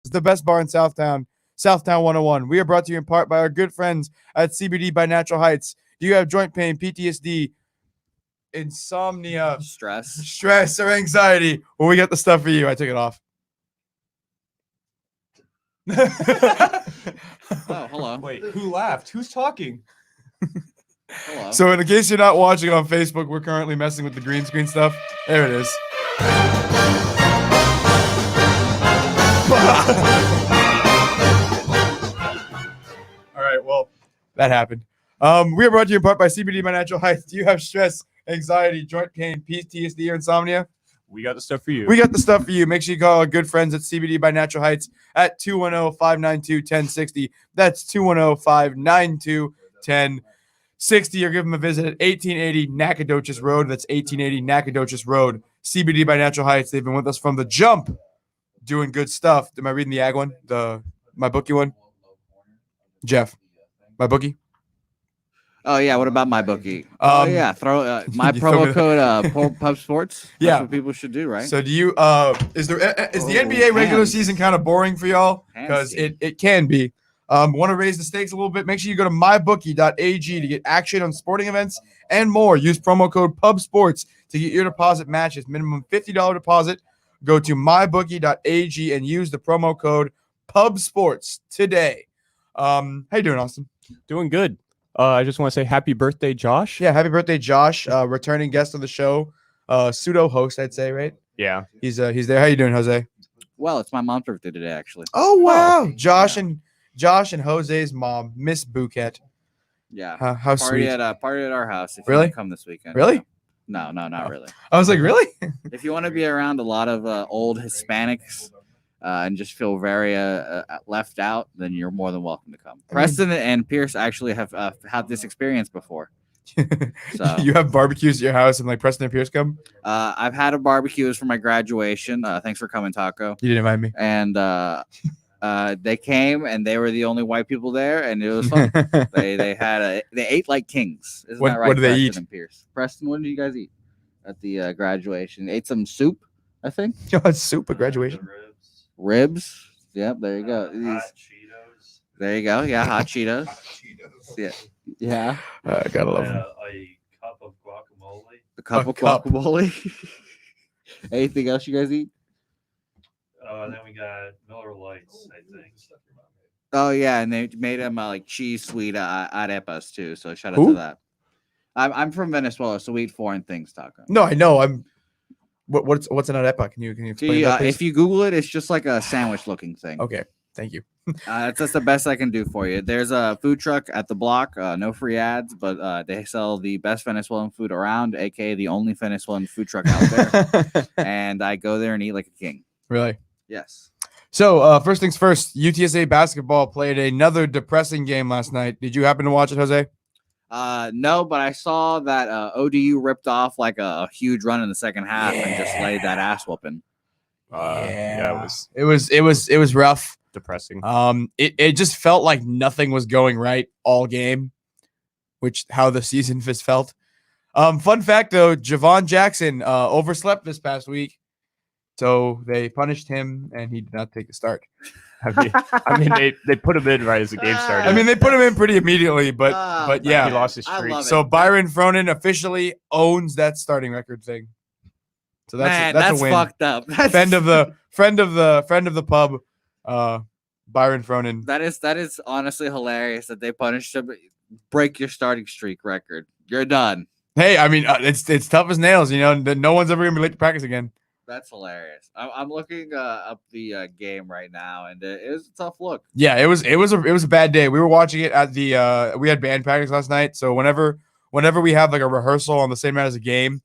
It's the best bar in Southtown, Southtown 101. We are brought to you in part by our good friends at CBD by Natural Heights. Do you have joint pain, PTSD, insomnia, stress, or anxiety? Well, we got the stuff for you. I took it off. Oh, hello. Wait, who laughed? Who's talking? Hello. So in case you're not watching on Facebook, we're currently messing with the green screen stuff. There it is. All right, well, that happened. We are brought to you in part by CBD by Natural Heights. Do you have stress, anxiety, joint pain, PTSD, or insomnia? We got the stuff for you. We got the stuff for you. Make sure you call our good friends at CBD by Natural Heights at 210-592-1060. That's 210-592-1060. Or give them a visit at 1880 Nacogdoches Road. That's 1880 Nacogdoches Road. CBD by Natural Heights. They've been with us from the jump, doing good stuff. Am I reading the ag one? My bookie one? Jeff, my bookie? Oh yeah, what about my bookie? Throw my You throw me promo code Pub Sports. That's Yeah. what people should do, right? So do you is the NBA regular hands. season kind of boring for y'all? Hands, Because Steve. it can be. Want to raise the stakes a little bit? Make sure you go to mybookie.ag to get action on sporting events and more. Use promo code PubSports to get your deposit matches. Minimum $50 deposit. Go to mybookie.ag and use the promo code PubSports today. How you doing, Austin? Doing good. I just want to say happy birthday, Josh. Yeah, happy birthday, Josh. Returning guest on the show. Pseudo host, I'd say, right? Yeah. He's there. How you doing, Jose? Well, it's my mom's birthday today, actually. Oh wow, Josh and Jose's mom, Miss Bouquet. Yeah. How sweet. Party at our house. If you Really? wanna come this weekend. Really? No, not Oh. really. I was like, really? If you want to be around a lot of old Hispanics and just feel very left out, then you're more than welcome to come. Preston and Pierce actually have had this experience before. So You have barbecues at your house and like Preston and Pierce come? I've had a barbecue. It was for my graduation. Thanks for coming, Taco. You didn't invite me. And they came and they were the only white people there, and it was fun. they ate like kings. Isn't What- that right? what did they Preston eat? And Pierce. Preston, what did you guys eat at the graduation? Ate some soup, I think. Yo, it's soup at graduation. Ribs. Yep, there you go. Cheetos. There you go. Yeah, hot Cheetos. Cheetos. Yeah. Yeah. I gotta love them. A cup of guacamole. A cup of cup. guacamole. Anything else you guys eat? And then we got Miller Lights, I think. Oh yeah, and they made them like cheese sweet arepas too. So shout out Who? to that. I'm from Venezuela, so we eat foreign things, Taco. No, I know. What's an arepa? Can you explain that, please? If you Google it, it's just like a sandwich looking thing. Okay, thank you. That's just the best I can do for you. There's a food truck at the block. No free ads, but they sell the best Venezuelan food around, aka the only Venezuelan food truck out there. And I go there and eat like a king. Really? Yes. So first things first, UTSA basketball played another depressing game last night. Did you happen to watch it, Jose? No, but I saw that ODU ripped off like a huge run in the second half and just laid that ass whooping. Yeah, it was It was rough. depressing. It just felt like nothing was going right all game, which how the season has felt. Fun fact though, Javon Jackson overslept this past week, so they punished him and he did not take the start. I mean, they put him in right as the game started. I mean, they put him in pretty immediately, but Oh, yeah. he lost his I streak. love it. So Byron Fronin officially owns that starting record thing. So that's a win. fucked up. That's, friend of the pub, Byron Fronin. that is honestly hilarious that they punished him. Break your starting streak record. You're done. Hey, I mean, it's tough as nails. You know, no one's ever gonna be late to practice again. That's hilarious. I'm looking up the game right now, and it was a tough look. Yeah, it was a bad day. We were watching it at the we had band practice last night. So whenever we have like a rehearsal on the same night as a game,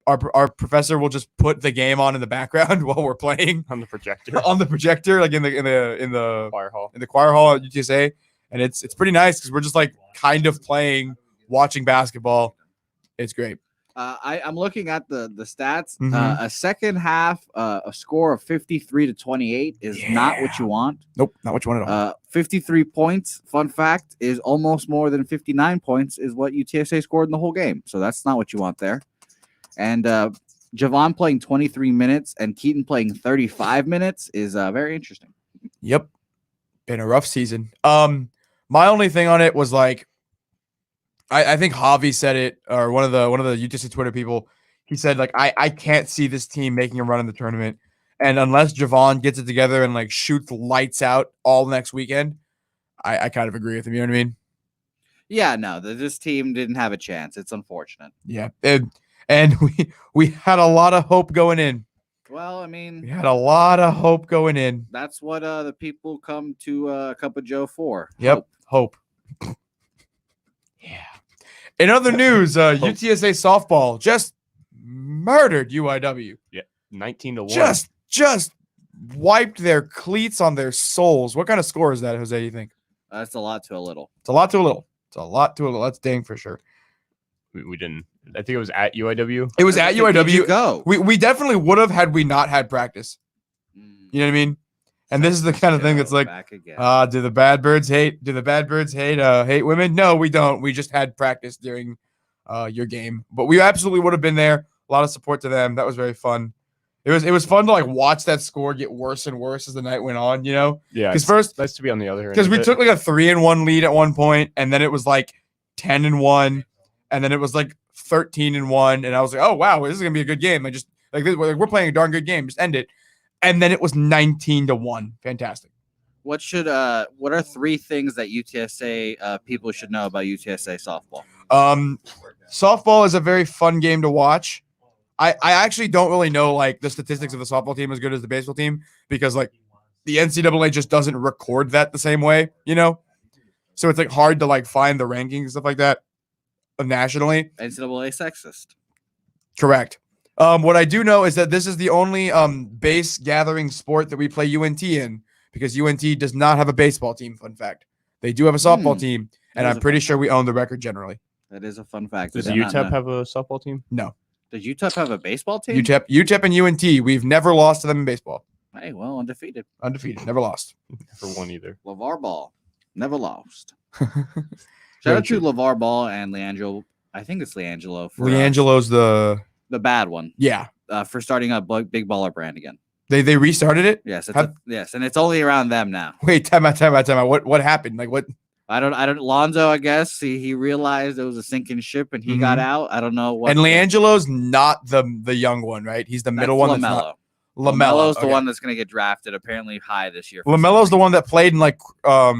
our professor will just put the game on in the background while we're playing On the projector. on the projector, like in the Choir hall. choir hall at UTSA, and it's pretty nice because we're just like kind of playing, watching basketball. It's great. I'm looking at the stats. Mhm. A second half, a score of 53-28 is not what you want. Nope, not what you want at all. 53 points, fun fact, is almost more than 59 points is what UTSA scored in the whole game. So that's not what you want there. And Javon playing 23 minutes and Keaton playing 35 minutes is very interesting. Yep. Been a rough season. My only thing on it was like, I think Javi said it, or one of the UTC Twitter people. He said like, I can't see this team making a run in the tournament, and unless Javon gets it together and like shoots lights out all next weekend, I kind of agree with him. You know what I mean? Yeah, no, this team didn't have a chance. It's unfortunate. Yeah, and we had a lot of hope going in. Well, I We mean, had a lot of hope going in. that's what the people come to Cup of Joe for. Yep, hope. Yeah. In other news, UTSA softball just murdered UIW. 19-1. Just wiped their cleats on their souls. What kind of score is that, Jose? You think? That's a lot to a little. It's a lot to a little. It's a lot to a little. That's dang for sure. We didn't. I think it was at UIW. It was at Did you UIW. go? We definitely would have had we not had practice. Mm, You know what I mean? And this is the kind of thing that's like, back again. do the bad birds hate hate women? No, we don't. We just had practice during your game. But we absolutely would have been there. A lot of support to them. That was very fun. It was fun to like watch that score get worse and worse as the night went on, you know? Yeah. Because It's first, nice to be on the other end. because of we it. took like a 3-1 lead at one point, and then it was like 10-1, and then it was like 13-1, and I was like, oh wow, this is gonna be a good game. Like just like this, we're playing a darn good game. Just end it. And then it was 19-1. Fantastic. What are 3 things that UTSA people should know about UTSA softball? Softball is a very fun game to watch. I actually don't really know like the statistics of the softball team as good as the baseball team, because like the NCAA just doesn't record that the same way, you know? So it's like hard to like find the rankings and stuff like that nationally. NCAA sexist. Correct. What I do know is that this is the only base gathering sport that we play UNT in, because UNT does not have a baseball team. Fun fact. They do have a softball team, and That is I'm a pretty fun sure we own the record generally. That is a fun fact. Does I did not UTEP know. have a softball team? No. Does UTEP have a baseball team? UTEP and UNT, we've never lost to them in baseball. Hey, well, undefeated. Undefeated, never lost. For one either. LeVar Ball, never lost. Very Shout out true. to LeVar Ball and Leangelo. I think it's Leangelo. For, Leangelo's the bad one. yeah. For starting a big baller brand again. They restarted it. Yes, How- yes, and it's only around them now. Wait, time out. What happened? Like what? I don't. Lonzo, I guess he realized it was a sinking ship and he got out. I don't know what. And Leangelo's not the young one, right? He's the middle one. That's not LaMelo's the okay. one that's going to get drafted apparently high this year. LaMelo's the one that played in like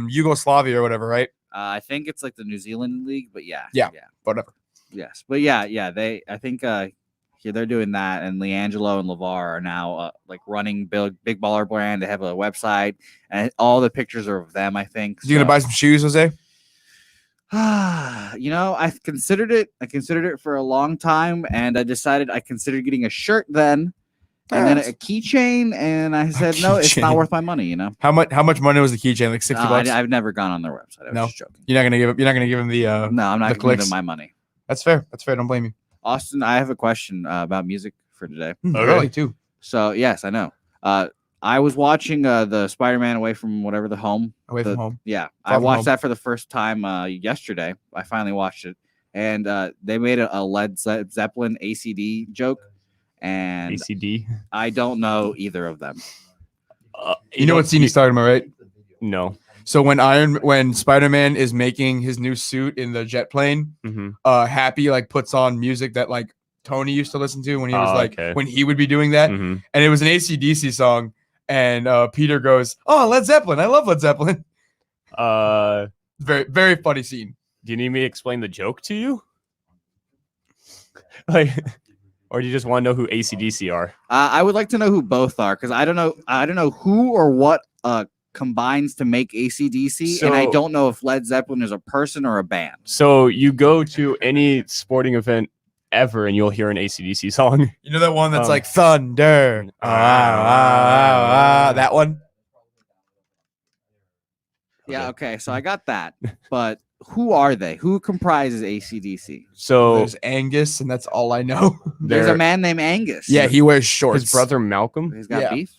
Yugoslavia or whatever, right? I think it's like the New Zealand league, but yeah, Whatever. yes, but yeah. I think they're doing that, and Leangelo and LeVar are now like running big baller brand. They have a website, and all the pictures are of them. I think. You gonna buy some shoes, Jose? I considered it. I considered it for a long time, and I decided I considered getting a shirt then. And then a keychain, and I said, no, it's not keychain. worth my money, you know. How much money was the keychain? Like $60? I've never gone on their website. I was No. just joking. You're not gonna give him the No, I'm not the giving clicks. them my money. That's fair. Don't blame you. Austin, I have a question about music for today. Really too. So yes, I know. I was watching the Spider-Man Away from Whatever the Home. Away from home. Yeah, Far I From watched Home. that for the first time yesterday. I finally watched it, and they made a Led Zeppelin ACD joke, and ACD. I don't know either of them. You know what scene he's talking about, right? No. So when Spider-Man is making his new suit in the jet plane, Mm-hmm. Happy like puts on music that like Tony used to listen to when he was okay. when he would be doing that, Mm-hmm. and it was an AC/DC song, and Peter goes, "Oh, Led Zeppelin! I love Led Zeppelin." Very very funny scene. Do you need me to explain the joke to you? Like, or do you just want to know who AC/DC are? I would like to know who both are, because I don't know who or what combines to make AC/DC, and I So- don't know if Led Zeppelin is a person or a band. So you go to any sporting event ever, and you'll hear an AC/DC song. You know that one that's Um, like thunder, that one. Yeah, okay, so I got that, but who are they? Who comprises AC/DC? So There's Angus, and that's all I know. There's a they're- man named Angus. Yeah, he wears shorts. his brother Malcolm. He's got Yeah. beef.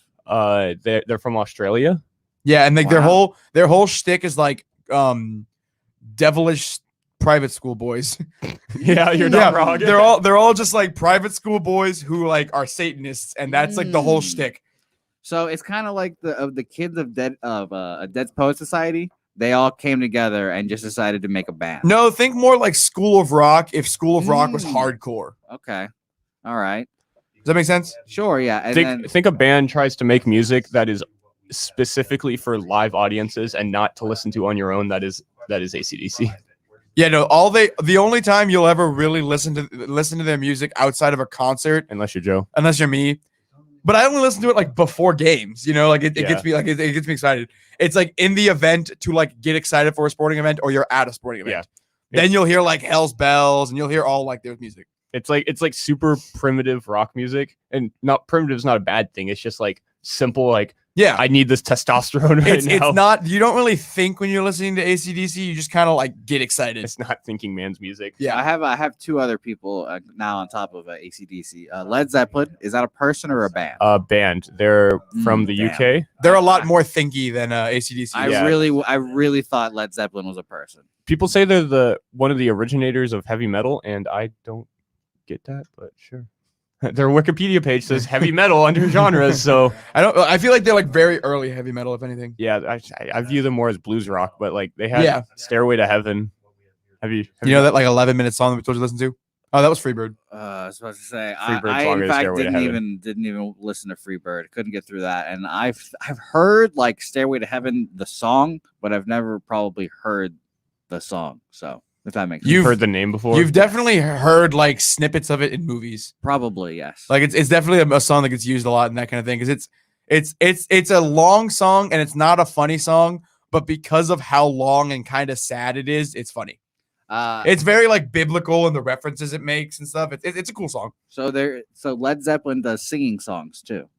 They're from Australia. Yeah, and like Wow. their whole shtick is like devilish private school boys. Yeah, you're Yeah, not wrong. they're all just like private school boys who like are Satanists, and that's like the whole Mm. shtick. So it's kind of like the kids of Dead Poet Society. They all came together and just decided to make a band. No, think more like School of Rock. If School of Rock was hardcore, Okay. All right. does that make sense? Sure. Yeah. And Think a band tries to make music that is specifically for live audiences and not to listen to on your own. That is AC/DC. Yeah, no. The only time you'll ever really listen to their music outside of a concert, Unless you're Joe. unless you're me. But I only listen to it like before games, like it Yeah. gets me it gets me excited. It's like in the event to like get excited for a sporting event, or you're at a sporting event. Yeah. Then you'll hear like Hell's Bells, and you'll hear all like their music. It's like super primitive rock music, and not primitive is not a bad thing. It's just like simple. Like Yeah, I need this testosterone right it's now. not. You don't really think when you're listening to AC/DC. You just kind of like get excited. It's not thinking man's music. Yeah. I have two other people now on top of AC/DC. Led Zeppelin, is that a person or a band? Band. They're from the damn. UK. They're a lot more thinky than AC/DC. I yeah. really thought Led Zeppelin was a person. People say they're one of the originators of heavy metal, and I don't get that, but sure. Their Wikipedia page says heavy metal under genres, so I feel like they're like very early heavy metal, if anything. yeah, I view them more as blues rock. But like they had Yeah. Stairway to Heaven. Have you You know that like 11-minute song that we told you to listen to? Oh, that was Freebird. I was supposed to say Freebird's I longer in than fact Stairway to didn't even listen to Freebird. Couldn't get through that, and I've heard like Stairway to Heaven the song, but I've never probably heard the song. So if that makes sense. You've heard the name before? You've definitely heard like snippets of it in movies. Probably yes. Like it's definitely a song that gets used a lot and that kind of thing because it's a long song and it's not a funny song, but because of how long and kind of sad it is, it's funny. It's very like biblical and the references it makes and stuff. It's a cool song. so Led Zeppelin does singing songs too.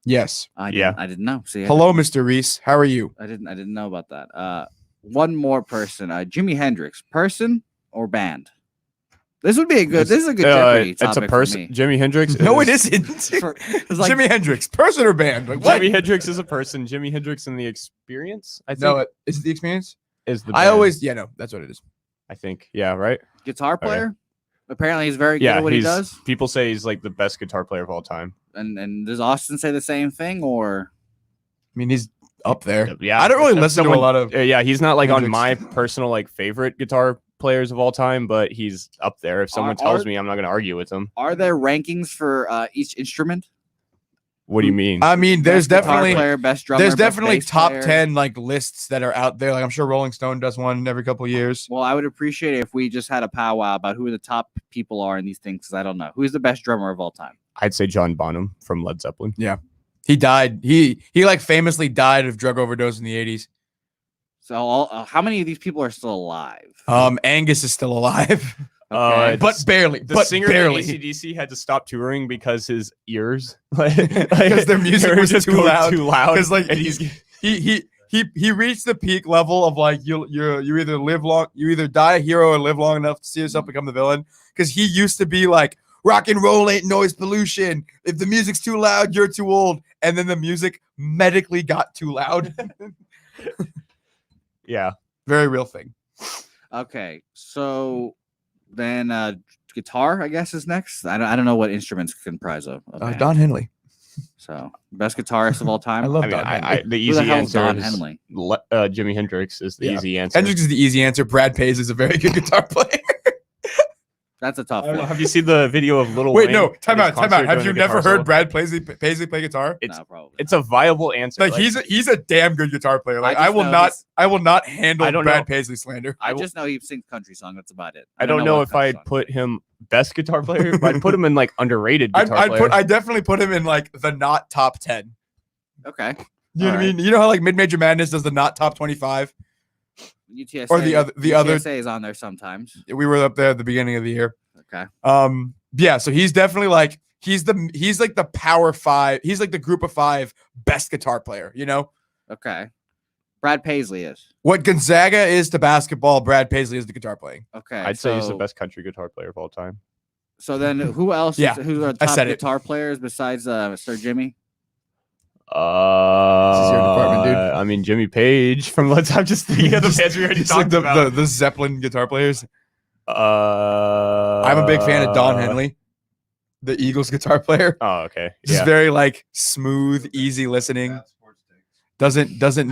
Yes. I Yeah. didn't know. See, Hello, Mr. Reese. How are you? I didn't know about that. One more person. Jimi Hendrix, person or band? This would be a good. This is a good Jeopardy it's a topic for person. me. Jimi Hendrix. No, it is- isn't. It's like- Jimi Hendrix, person or band? Like what? Jimi Hendrix is a person. Jimi Hendrix and the Experience. I think No, is it the experience? is the. I band, always that's what it is. I think. Yeah. Right. Guitar player. Apparently, he's very good Yeah. at what he does. People say he's like the best guitar player of all time. And does Austin say the same thing or? I mean, he's up there. Yeah. I don't really if listen to a lot of. Yeah, he's not like on Hendrix. my personal like favorite guitar players of all time, but he's up there. If someone tells me, I'm not going to argue with him. Are there rankings for each instrument? What do you mean? I mean, there's Best guitar definitely player, best drummer, there's best definitely bass top player? 10 like lists that are out there. Like I'm sure Rolling Stone does one every couple of years. Well, I would appreciate it if we just had a powwow about who the top people are in these things. Because I don't know who's the best drummer of all time. I'd say John Bonham from Led Zeppelin. He died. He like famously died of drug overdose in the 80s. So, how many of these people are still alive? Angus is still alive, Okay. but barely. The but singer barely. of AC/DC had to stop touring because his ears, Because their music they were was just too going loud. Too loud. Because like and he reached the peak level of like you either live long, you either die a hero or live long enough to see yourself become the villain. Because he used to be like rock and roll ain't noise pollution. If the music's too loud, you're too old. And then the music medically got too loud. yeah. Very real thing. Okay, so then guitar, I guess, is next. I don't know what instruments comprise a band. Don Henley. So best guitarist of all time. I love I mean, Don Henley. the Who the easy hell is answer Don is Henley? Jimi Hendrix is the Yeah. easy answer. Hendrix is the easy answer. Brad Paisley is a very good guitar player. That's a tough I don't know, one. have you seen the video of Little Wait, Wayne no, at time his out. concert Have doing you a never guitar heard solo? Brad Paisley play guitar? It's No, probably. it's a viable answer. Like he's a damn good guitar player. Like I I just will know not this- I will not handle I don't Brad know. Paisley slander. I will- just know he sings country song. That's about it. I don't know what if country I'd song. put him best guitar player. I'd put him in like underrated guitar player. I definitely put him in like the not top 10. Okay. You know what I Alright. mean? You know how like Mid Major Madness does the not top 25? UTSA Or the other- UTSA is on there sometimes. We were up there at the beginning of the year. Okay. Yeah, so he's definitely like he's like the power 5. He's like the group of 5 best guitar player, you know? Okay. Brad Paisley is. What Gonzaga is to basketball, Brad Paisley is the guitar playing. Okay. I'd say he's the so- best country guitar player of all time. So then who else Yeah, who are the I top said it. guitar players besides Sir Jimmy? This is your department, dude. I mean, Jimmy Page from Let's. I'm just thinking of the bands we already It's like talked about. the Zeppelin guitar players. I'm I'm a big fan of Don Henley. the Eagles guitar player. Oh, okay. Just Yeah. very like smooth, easy listening. Doesn't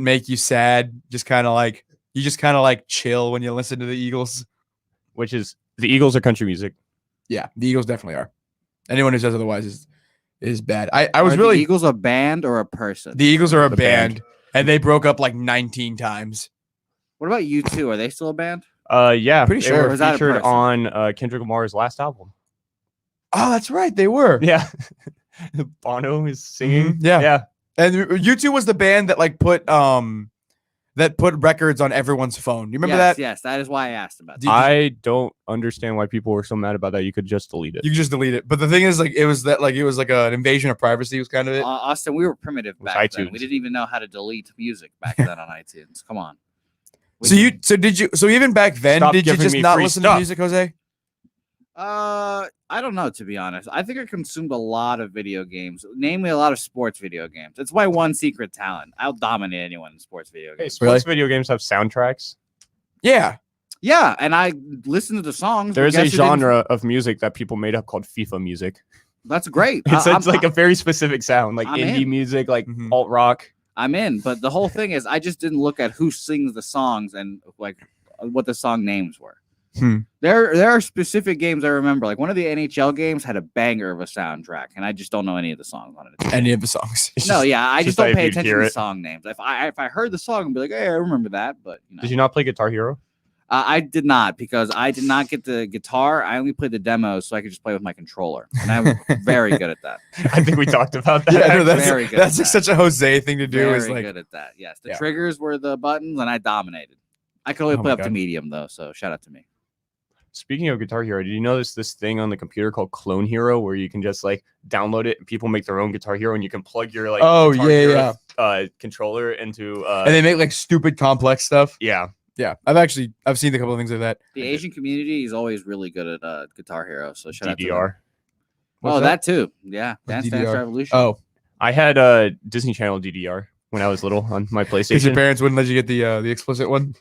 make you sad. Just kind of like you just kind of like chill when you listen to the Eagles. Which is the Eagles are country music. Yeah, the Eagles definitely are. Anyone who says otherwise is bad. I was Are really the Eagles a band or a person? the Eagles are a The band, band. and they broke up like 19 times. What about U2? Are they still a band? Yeah. Pretty they sure. were Or is that a featured person? on Kendrick Lamar's last album. Oh, that's right, they were. Yeah. Bono is singing. Mhm, yeah. Yeah. And U2 was the band that like put records on everyone's phone. Do you remember yes, that? Yes, that is why I asked about Did- that. I don't understand why people were so mad about that. You could just delete it. You can just delete it. But the thing is, like, it was like an invasion of privacy was kind of it. Austin, we were primitive was back then. iTunes. We didn't even know how to delete music back then on iTunes. Come on. So even back then, Stop did you giving just me not free listen to stuff. music, Jose? I don't know, to be honest. I think I consumed a lot of video games, namely a lot of sports video games. It's my one secret talent. I'll dominate anyone in sports video Hey, games. sports video games have soundtracks. Yeah. Yeah, and I listen to the songs. but There's a guess who didn't- genre of music that people made up called FIFA music. That's great. It's like a very specific sound, like I'm indie in. music, like Mhm. alt rock. I'm in, but the whole thing is I just didn't look at who sings the songs and like what the song names were. Hmm. There are specific games I remember. Like one of the NHL games had a banger of a soundtrack, and I just don't know any of the songs on it. Any of the songs. It's No, just- yeah, I just just don't that pay if you'd attention hear to it. song names. If I heard the song, I'd be like, hey, I remember that, but you know. Did you not play Guitar Hero? I did not because I did not get the guitar. I only played the demos, so I could just play with my controller, and I'm very good at that. I think we talked about that. Yeah, no, that's Very good that's at like that. such a Jose thing to do. Very Is like good at that. Yes, the Yeah. triggers were the buttons, and I dominated. I could only Oh play my up to God. medium though, so shout out to me. Speaking of Guitar Hero, did you notice this thing on the computer called Clone Hero where you can just like download it and people make their own Guitar Hero and you can plug your like Oh, Guitar yeah, Hero, controller into and they make like stupid complex stuff. yeah. Yeah, I've seen a couple of things like that. The Asian community is always really good at Guitar Hero, so shout out to them. DDR. What's Oh, that too. Yeah, What's Dance Dance DDR? Revolution. Oh, I had a Disney Channel DDR when I was little on my because your PlayStation. parents wouldn't let you get the explicit one.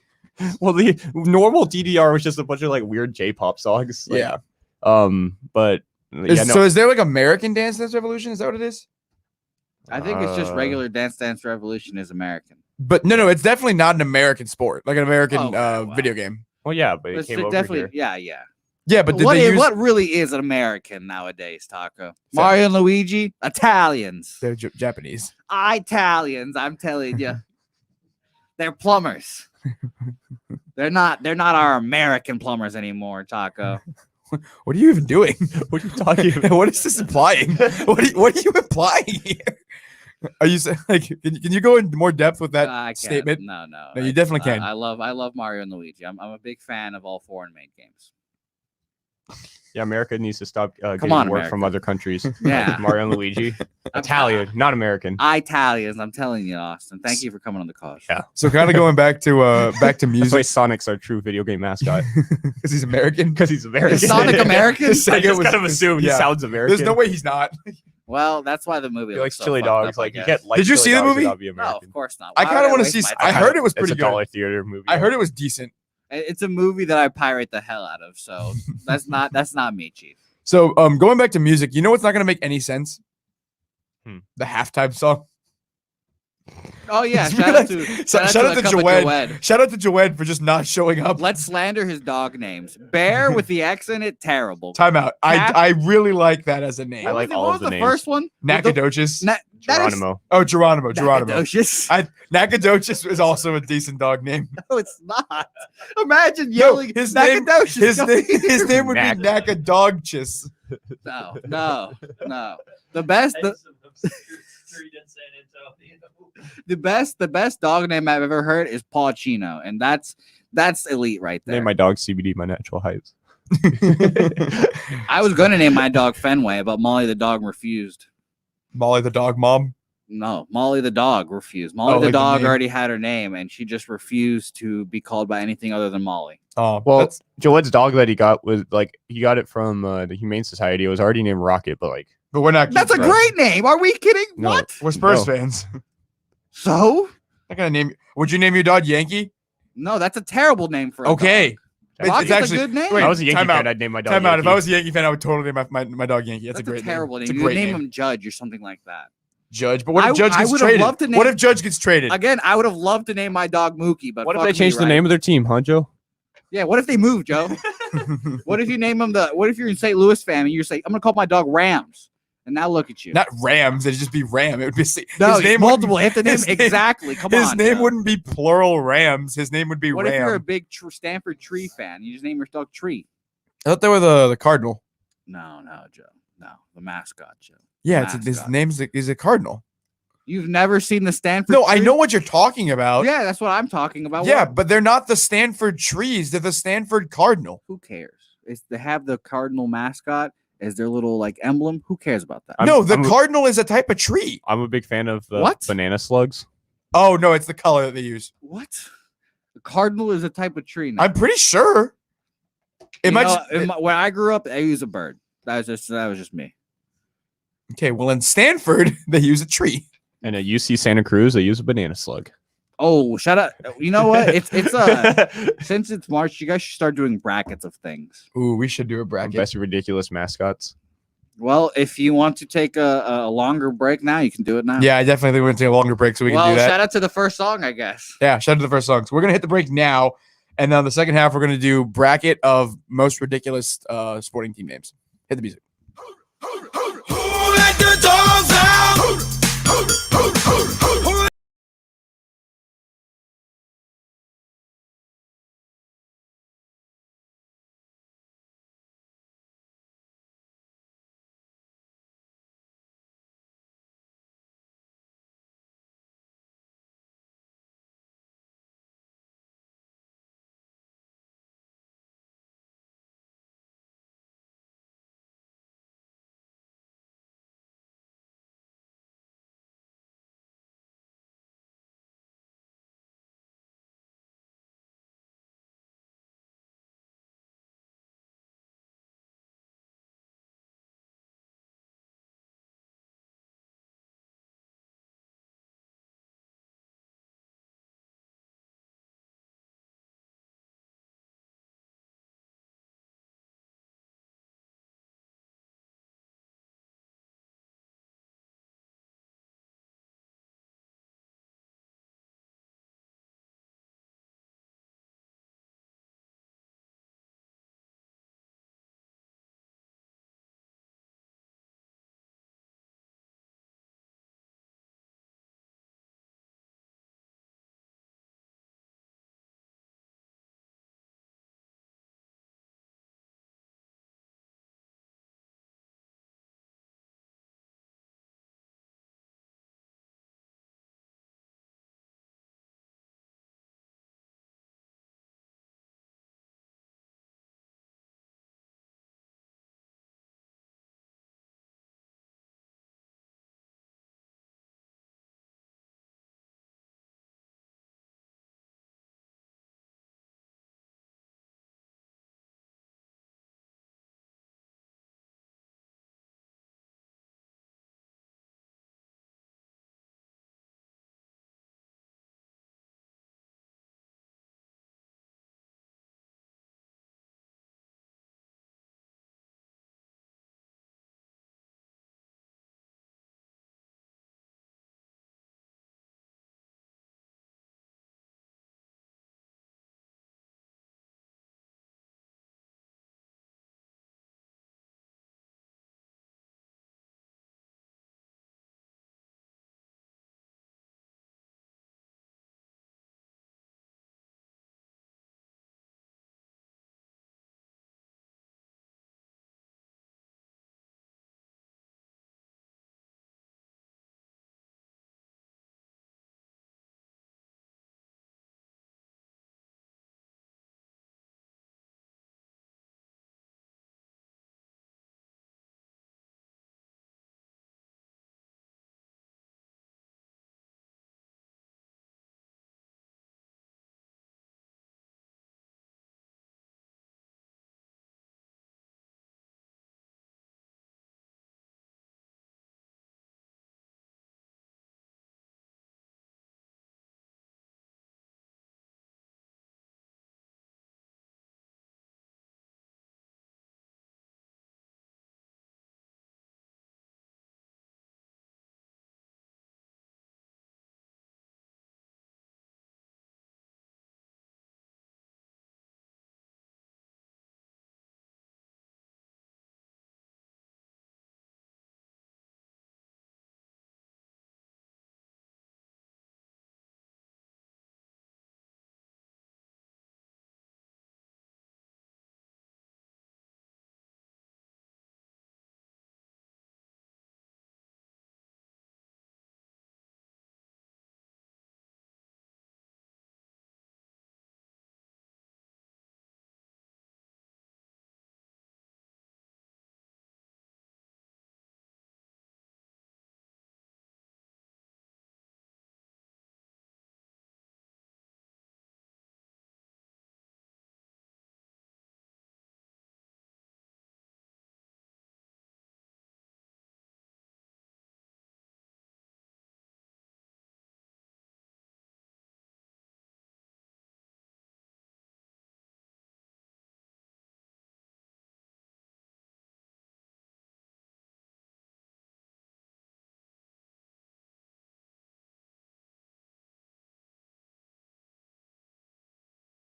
Well, the normal DDR was just a bunch of like weird J-pop songs. like, Yeah. But yeah, no. So is there like American Dance Dance Revolution? Is that what it is? I think it's just Uh, regular Dance Dance Revolution is American. But no, it's definitely not an American sport, like an American Okay, wow. video game. Well, yeah, but it It's came over definitely, here. yeah. Yeah, but did What, they use what really is an American nowadays, Taco? Mario and Luigi? Italians. they're Japanese? Italians, I'm telling you. They're plumbers. They're not our American plumbers anymore, Taco. What are you even doing? What are you talking about? What is this implying? What are you implying here? Are you saying like can you go into more depth with that I can't. statement? No. No, you definitely can. I love Mario and Luigi. I'm a big fan of all foreign made games. Yeah, America needs to stop getting on, work from America. other countries. Yeah. Like Mario and Luigi. Italian, not American. Italians, I'm telling you, Austin. Thank you for coming on the call. Yeah. So kind of going back to That's why music Sonic's our true video game mascot. because he's American. Because he's American. Is Sonic American? I Sega just was- kind of assume he yeah. sounds American. There's no way he's not. Well, that's why the movie He looks likes so chili fucked up, dogs. I Like you guess. get like Did you chili see the dogs movie? without being No, American. of course not. I Why kinda would wanna waste see my I time? heard it was It's pretty a good. dollar theater movie. I heard it was decent. It's a movie that I pirate the hell out of. So that's not me, Chief. So going back to music, you know what's not gonna make any sense? The halftime song. Oh yeah, Just shout out realized- to shout out to the cup of Joed. Shout out to Joed for just not showing up. Let's slander his dog names. Bear with the X in it, terrible. Time out. Cap- I really like that as a name. I like What all was of the the names. first one? Nacogdoches. That is Geronimo. Oh, Geronimo. Nacogdoches. Nacogdoches is also a decent dog name. No, it's not. Imagine No, yelling his name- Nacogdoches. His name would Nac- be Nacogdogchis. No. The best Street in San Antonio. the best dog name I've ever heard is Paw Chino, and that's elite right there. Name my dog CBD, my natural heights. I was gonna name my dog Fenway, but Molly the dog refused. Molly the dog mom. No, Molly the dog refused. Molly Oh, the like the dog name. already had her name, and she just refused to be called by anything other than Molly. Oh, Well, that's- Joed's dog that he got was like he got it from the Humane Society. It was already named Rocket, but like but we're not. That's a keeping- great name. Are we kidding? No. What? We're Spurs No. fans. So? Not gonna name. Would you name your dog Yankee? No, that's a terrible name for a Okay. dog. It's Rocket's actually a good name. wait, If I was a Yankee time fan, out. I'd name my dog. Time out. If Yankee. I was a Yankee fan, I would totally name my dog Yankee. That's a great terrible name. name. It's a You great name name. him Judge or something like that. Judge. But what I- if Judge I gets would have traded? loved to name- What if Judge gets traded? Again, I would have loved to name my dog Mookie, but What if fuck they me, changed the right? name of their team, huh, Joe? Yeah, what if they move, Joe? What if you name him what if you're in St. Louis fan and you're saying, I'm gonna call my dog Rams, and now look at you. Not Rams. It'd just be Ram. It would be No, his name multiple. wouldn't- You have to name his name- exactly. Come His on. name Joe. wouldn't be plural Rams. His name would be What Ram. if you're a big Stanford Tree fan? You just name your dog Tree. I thought they were the Cardinal. No, Joe. No, the mascot, Joe. Yeah, his Mascot. name's is a Cardinal. You've never seen the Stanford? No, I Tree? know what you're talking about. Yeah, that's what I'm talking about. Yeah, What- but they're not the Stanford trees. They're the Stanford Cardinal. who cares? It's they have the cardinal mascot as their little like emblem. Who cares about that? I'm- No, the I'm a- Cardinal is a type of tree. I'm a big fan of the What? banana slugs. Oh no, it's the color that they use. What? The cardinal is a type of tree. Now. I'm pretty sure. It You might. know, just- when I grew up, I used a bird. That was just me. okay, well in Stanford they use a tree. And at UC Santa Cruz, they use a banana slug. Oh, shut up! You know what? It's since it's March, you guys should start doing brackets of things. Ooh, we should do a bracket. Best ridiculous mascots. Well, if you want to take a longer break now, you can do it now. Yeah, I definitely want to take a longer break so we well, can do that. shout out to the first song, I guess. Yeah, shout out to the first song. So we're gonna hit the break now, and then the second half we're gonna do bracket of most ridiculous sporting team names. Hit the music. Who let the dogs out?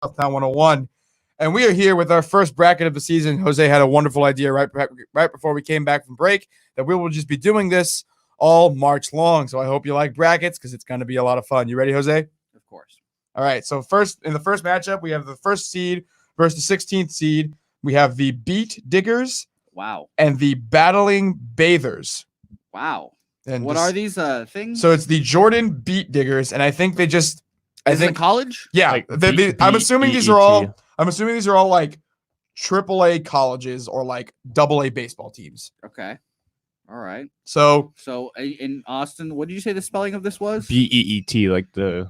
Southtown 101. And we are here with our first bracket of the season. Jose had a wonderful idea right before we came back from break that we will just be doing this all March long. So I hope you like brackets because it's going to be a lot of fun. You ready, Jose? Of course. All right. So in the first matchup, we have the first seed versus the 16th seed. We have the Beat Diggers Wow. and the Battling Bathers. Wow. And What are these things? So it's the Jordan Beat Diggers, and I think they just. Is it college? Yeah. Like I'm assuming these are all. BET. I'm assuming these are all like AAA colleges or like AA baseball teams. Okay. All right. So So in Austin, what did you say the spelling of this was? BEET, like the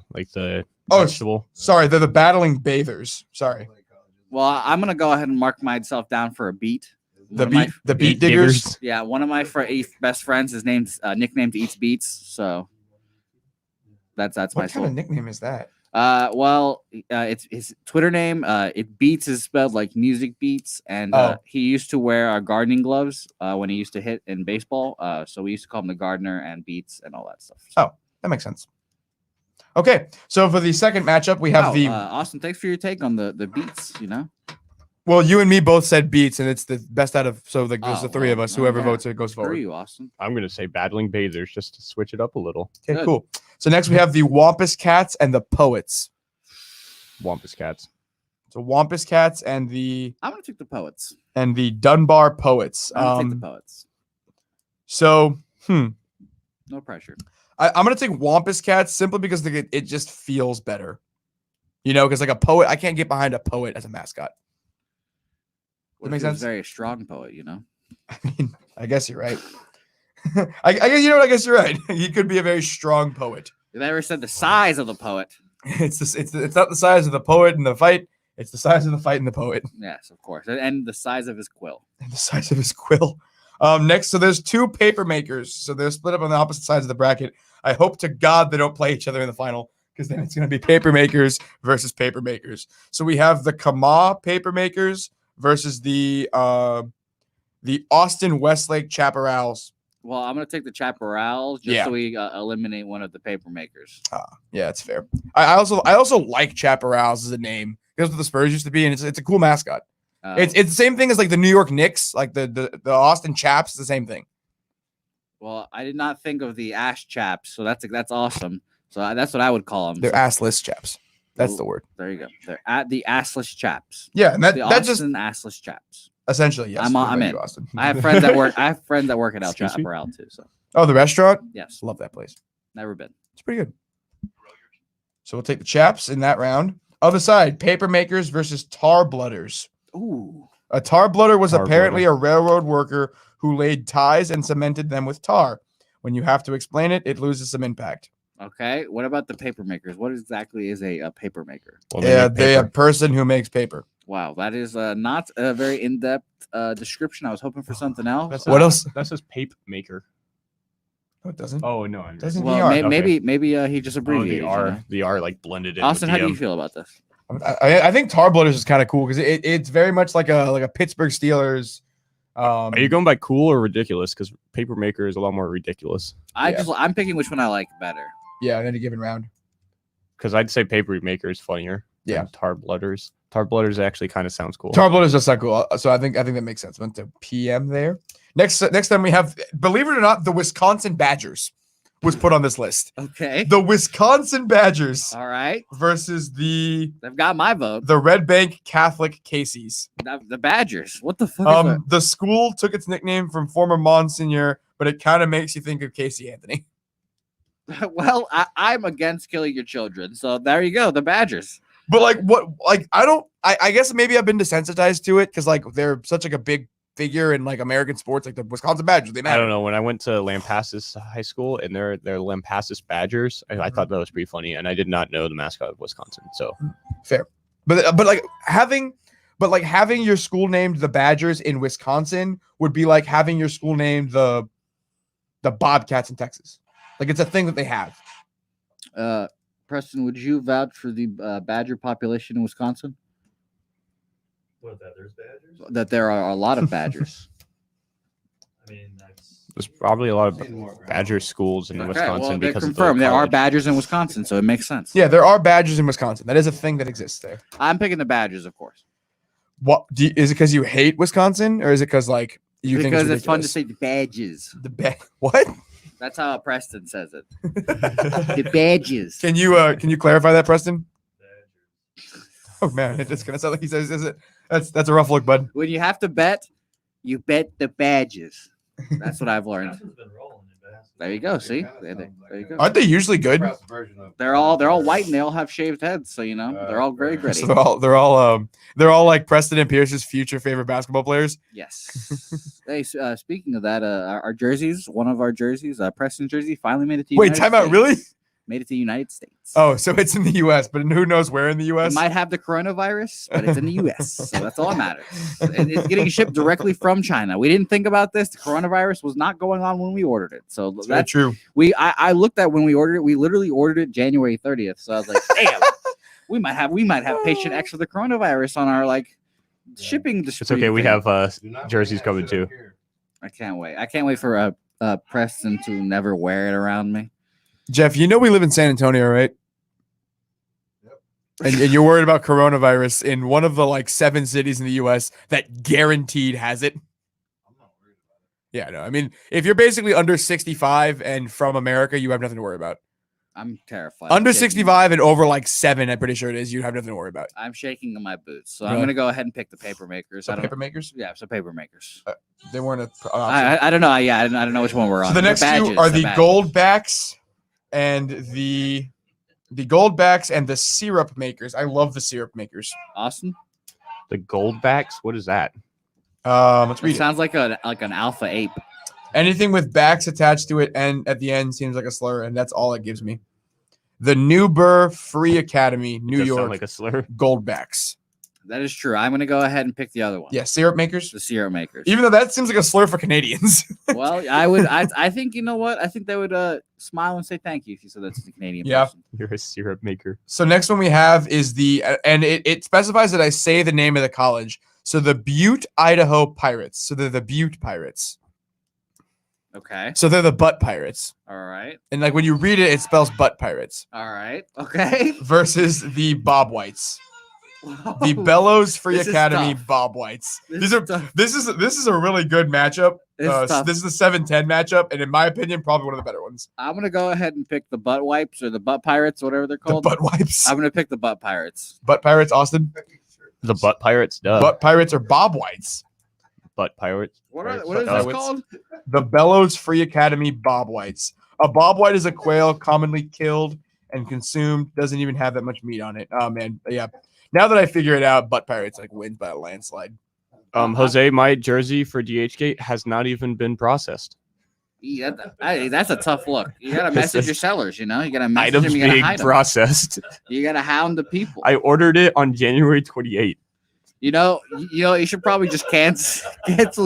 Oh, vegetable. sorry, they're the Battling Bathers. Sorry, Well, I'm gonna go ahead and mark myself down for a beat. the One of my- Beat Beat Diggers. Diggers. Yeah, one of my best friends is nicknamed Eats Beats. So that's my What kind soul. of nickname is that? It's his Twitter name. It Beats is spelled like music beats, and he used to wear gardening gloves when he used to hit in baseball. So we used to call him the gardener and Beats and all that stuff. So, That makes sense. Okay, so for the second matchup, we have wow, Austin. Thanks for your take on the Beats. well, you and me both said Beats, and it's the best out of there's the three of us. Whoever okay. votes it goes Screw forward. you, Austin. I'm gonna say Battling Bathers just to switch it up a little. Okay, Good. cool. So next we have the Wampus Cats and the Poets. Wampus Cats. So Wampus Cats and the I'm gonna take the Poets. Dunbar Poets. I'm gonna take the Poets. So No pressure. I'm gonna take Wampus Cats simply because it just feels better. You know, because like a poet, I can't get behind a poet as a mascot. What makes if he was sense? very strong poet, I mean, I guess you're right. I guess you know what? I guess you're right. He could be a very strong poet. If I ever said the size of the poet. It's not the size of the poet in the fight. It's the size of the fight in the poet Yes, of course. And the size of his quill. and the size of his quill. Next, so there's two paper makers. So they're split up on the opposite sides of the bracket. I hope to God they don't play each other in the final because then it's going to be paper makers versus paper makers. So we have the Kama paper makers versus the Austin Westlake Chaparrals. Well, I'm gonna take the Chaparral just Yeah. so we eliminate one of the paper makers. Yeah, it's fair. I also like Chaparrals as a name because what the Spurs used to be, and it's a cool mascot. It's the same thing as like the New York Knicks, like the Austin Chaps. It's the same thing. Well, I did not think of the Ash Chaps, so that's awesome. So that's what I would call them. They're assless chaps. That's the word. There you go. They're at the assless chaps. Yeah, and The that just Austin assless chaps. essentially yes. I'm what about in. you, Austin? I have friends that work. I have friends that work at El Excuse me? Chaparral too. So Oh, the restaurant. yes, Love that place. never been. It's pretty good. So we'll take the chaps in that round. Other side, paper makers versus tar blooders. Ooh. A tar blooder was Tar apparently a railroad worker who laid ties and cemented them with tar. When you have to explain it, it loses some impact. Okay. What about the paper makers? What exactly is a paper maker? Well, Yeah, make they a paper. person who makes paper. Wow, that is not a very in-depth description. I was hoping for something else. That's What not- else? That says Pape Maker. No, it doesn't. Oh no, I'm Doesn't Well, VR. maybe he just oh, abbreviated. the you R, know? the R like blended in. Austin, with how the do you M. feel about this? I think tar blooders is kind of cool because it's very much like a Pittsburgh Steelers. Are you going by cool or ridiculous? Because Paper Maker is a lot more ridiculous. Yeah. I'm picking which one I like better. Yeah, in any given round. Because I'd say Paper Maker is funnier. Yeah. than Tar Blooders. Tar Blooders actually kind of sounds cool. Tar blooders does sound cool. So I think that makes sense. Went to PM there. Next time we have, believe it or not, the Wisconsin Badgers was put on this list. Okay. The Wisconsin Badgers All right. versus the They've got my vote. Red Bank Catholic Casey's. The Badgers. What the fuck is The school took its nickname from former Monsignor, but it kind of makes you think of Casey Anthony. that? Well, I'm against killing your children. So there you go. The Badgers. But I guess maybe I've been desensitized to it because like they're such like a big figure in like American sports, like the Wisconsin Badgers. They I matter. don't know. When I went to Lampasas High School and they're Lampasas Badgers, I thought that was pretty funny, and I did not know the mascot of Wisconsin. So Fair, but having your school named the Badgers in Wisconsin would be like having your school named the Bobcats in Texas. Like it's a thing that they have. Preston, would you vouch for the Badger population in Wisconsin? What that? There's Badgers. That there are a lot of Badgers. I mean, that's There's probably a lot of Badger schools in Okay, Wisconsin well, they're because of confirmed. the There are college. Badgers in Wisconsin, so it makes sense. Yeah, there are Badgers in Wisconsin. That is a thing that exists there. I'm picking the Badgers, of course, Is it because you hate Wisconsin, or is it because like you think because it's fun to ridiculous? say the Badges. What? That's how Preston says it. The Badges. Can you clarify that, Preston? Oh man, it's gonna sound like he says, "Is it?" That's a rough look, bud. When you have to bet, you bet the Badges. That's what I've learned. Wisconsin's been rolling in basketball. There you go. See, there you go. Aren't they usually good? They're all white and they all have shaved heads, so you know they're all very gritty. So they're all like Preston and Pierce's future favorite basketball players. Yes. Hey, speaking of that, our jerseys, one of our jerseys, Preston jersey, finally made it to. Wait, United time out. States. Really? Made it to the United States. Oh, so it's in the U.S., but who knows where in the It U.S.? might have the coronavirus, but it's in the U.S., so that's all that matters. And it's getting shipped directly from China. We didn't think about this. The coronavirus was not going on when we ordered it, so That's very that's true. I looked at when we ordered it. We literally ordered it January 30th. So I was like, damn, we might have patient X with the coronavirus on our like shipping. It's okay. We have jerseys coming too. I can't wait. I can't wait for Preston to never wear it around me. Jeff, you know we live in San Antonio, right? And you're worried about coronavirus in one of the like 7 cities in the U.S. that guaranteed has it. Yeah, no. I mean, if you're basically under 65 and from America, you have nothing to worry about. I'm terrified. Under I'm shaking- 65 and over like 7, I'm pretty sure it is. You have nothing to worry about. I'm shaking in my boots, so I'm Really? gonna go ahead and pick the paper makers. So I don't. paper makers, Yeah, so paper makers. they weren't an option. I don't know. Yeah, I don't know which one we're on. So the next badges, two are the badges. gold backs and the gold backs and the syrup makers. I love the syrup makers. Austin. The Goldbacks. What is that? Let's It read it. sounds like an alpha ape. Anything with backs attached to it and at the end seems like a slur, and that's all it gives me. The New Burr Free Academy, It New does York, sound like a slur. gold backs. That is true. I'm gonna go ahead and pick the other one. Yeah, syrup makers. The syrup makers. Even though that seems like a slur for Canadians. Well, I would. I think you know what? I think they would smile and say thank you if you said that's the Canadian Yeah. person. You're a syrup maker. So next one we have is and it specifies that I say the name of the college. So the Butte, Idaho Pirates. So they're the Butte Pirates. Okay. So they're the Butt Pirates. All right. And like when you read it, it spells Butt Pirates. All right. Okay. Versus the Bob Whites. The Bellows Free This is Academy tough. Bob Whites. This These is are tough. this is a really good matchup. This is tough. This is the 7-10 matchup, and in my opinion, probably one of the better ones. I'm gonna go ahead and pick the butt wipes or the butt pirates, whatever they're The called. Butt Wipes. I'm gonna pick the butt pirates. Butt Pirates, Austin. The Butt Pirates. Duh. Butt Pirates are Bob Whites. Butt Pirates. What Pirates. is Oh, this it's- called? The Bellows Free Academy Bob Whites. A Bob White is a quail commonly killed and consumed. Doesn't even have that much meat on it. Oh man, yeah. Now that I figure it out, Butt Pirates like wins by a landslide. Jose, my jersey for DHgate has not even been processed. Yeah, that's a tough look. You gotta This message is- your sellers. You know, you gotta message Items them. You gotta being hide them. processed. You gotta hound the people. I ordered it on January 28th. You know, you should probably just cancel,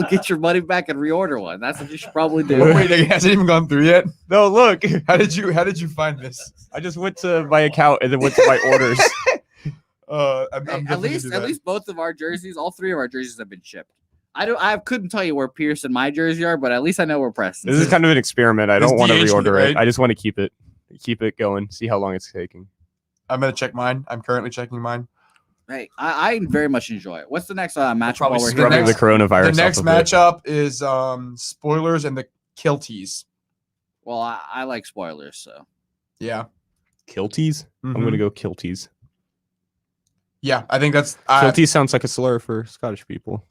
get your money back, and reorder one. That's what you should probably do. Wait, it hasn't even gone through yet. No, look. How did you find this? I just went to my account and then went to my orders. I'm Hey, definitely gonna do at that. least both of our jerseys, all 3 of our jerseys have been shipped. I couldn't tell you where Pierce and my jersey are, but at least I know where Preston. This is kind of an experiment. I This don't want to DH, reorder right? it. I just want to keep it going, see how long it's taking. I'm gonna check mine. I'm currently checking mine. Hey, I very much enjoy it. What's the next match? probably while we're scrub here? the Scrubbing the coronavirus. The next off of it. matchup is spoilers and the Kilties. Well, I like spoilers, so Yeah. Kilties? I'm Mhm. going to go kilties. Yeah, I think that's Kilties sounds like a slur for Scottish people.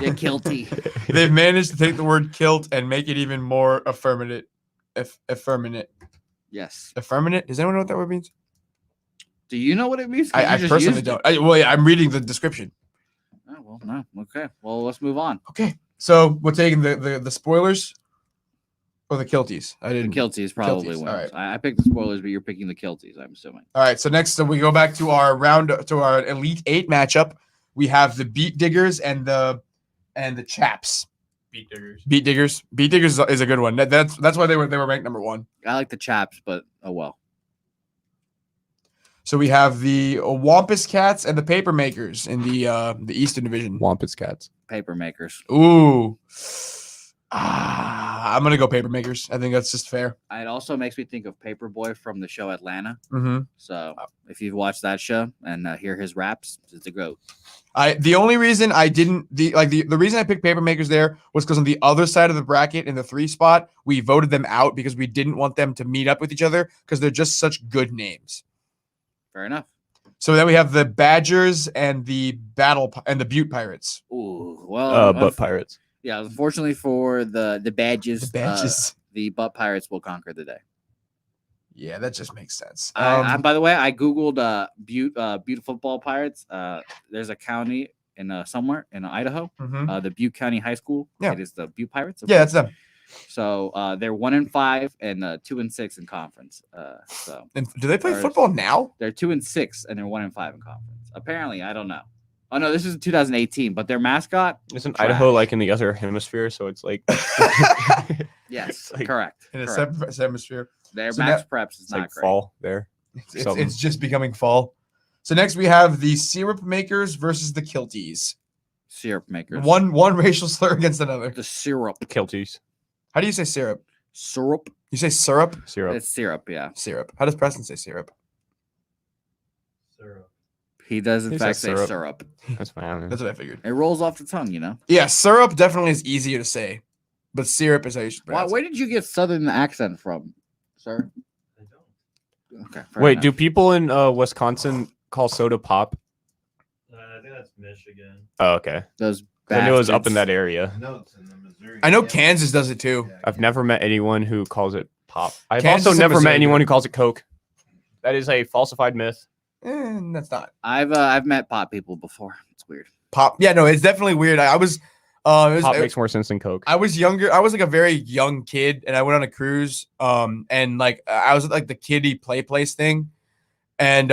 yeah, guilty. They've managed to take the word kilt and make it even more affirmative. Affirmative. Yes. Affirmative. Does anyone know what that word means? Do you know what it means? 'Cause you I just personally used it. don't. Well, yeah, I'm reading the description. Oh, well, no. Okay. Well, let's move on. Okay, so we're taking the spoilers or the Kilties. I The didn't. Kilties probably Kilties, wins. all right. I picked the spoilers, but you're picking the Kilties, I'm assuming. All right, so next so we go back to our Elite 8 matchup. We have the Beat Diggers and the Chaps. Beat diggers. Beat Diggers. Beat Diggers is a good one. That's why they were ranked number 1. I like the Chaps, but oh well. So we have the Wampus Cats and the Paper Makers in the Eastern Division. Wampus cats. Paper makers. Ooh. I'm gonna go Papermakers. I think that's just fair. It also makes me think of Paperboy from the show Atlanta. Mm-hmm. So if you've watched that show and hear his raps, it's a goat. The only reason I didn't the reason I picked Papermakers there was because on the other side of the bracket in the 3 spot, we voted them out because we didn't want them to meet up with each other because they're just such good names. Fair enough. So then we have the Badgers and the Butte Pirates. Ooh, well, Butt Pirates. yeah. Unfortunately for the Badges, The Badgers. the Butt Pirates will conquer the day. Yeah, that just makes sense. By the way, I googled Butte football Pirates. There's a county in somewhere in Idaho, Mhm. the Butte County High School. Yeah. It is the Butte Pirates. of Yeah, course. that's them. So they're 1-5 and 2-6 in conference. So And do they play Pirates. football now? they're 2-6 and they're 1-5 in conference. Apparently, I don't know. Oh no, this is 2018. But their mascot, Isn't Trash. Idaho like in the other hemisphere? So it's like yes, Like, correct. In a correct. separate hemisphere. Their so max preps is it's not like great. fall there. Something. It's just becoming fall. So next we have the Syrup Makers versus the Kilties. Syrup makers. One racial slur against another. the syrup. Kilties. How do you say syrup? Syrup. You say syrup? Syrup. It's syrup. Yeah, Syrup. How does Preston say syrup? Syrup. he does in He fact says say syrup. syrup. That's fine. That's what I figured. It rolls off the tongue, you know. Yeah, syrup definitely is easier to say, but syrup is how you should Why, pronounce where did you get southern accent from, sir? I don't. Okay. fair Wait, enough. do people in Wisconsin call soda pop? I think that's Michigan. Oh, okay. those? 'Cause I knew it was up bastards- in that area. No, it's in the Missouri. I know Kansas does it too. I've never met anyone who calls it pop. I've Kansas also and never met Missouri. anyone who calls it Coke. That is a falsified myth. That's not I've met pot people before. It's weird. pop. Yeah, no, it's definitely weird. I was, Pop makes more sense than Coke. I was younger. I was like a very young kid, and I went on a cruise. And like I was at like the kiddie play place thing, and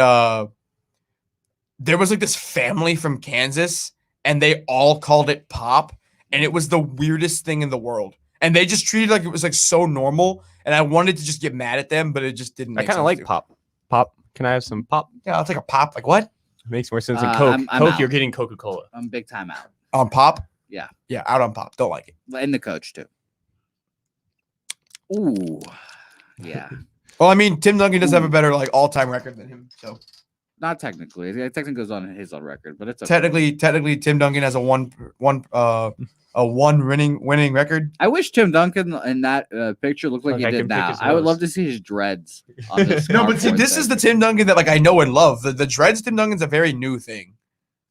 there was like this family from Kansas, and they all called it pop, and it was the weirdest thing in the world. And they just treated it like it was like so normal, and I wanted to just get mad at them, but it just didn't. I make kind of sense like to. pop. Pop. Can I have some pop? Yeah, I'll take a pop. Like what? Makes more sense than Uh, Coke. I'm Coke, out. you're getting Coca-Cola. I'm big time out. On pop? Yeah. Yeah, out on pop. Don't like it. And the coach too. Ooh. Yeah. Well, I mean, Tim Duncan does have a better like all-time record than him. So Not technically. It technically goes on his own record, but it's okay. technically, Tim Duncan has a one winning record. I wish Tim Duncan in that picture looked like Like he I did can pick now. his I would nose. love to see his dreads. On this No, but see, cardboard this is the thing. Tim Duncan that like I know and love. The dreads Tim Duncan's a very new thing.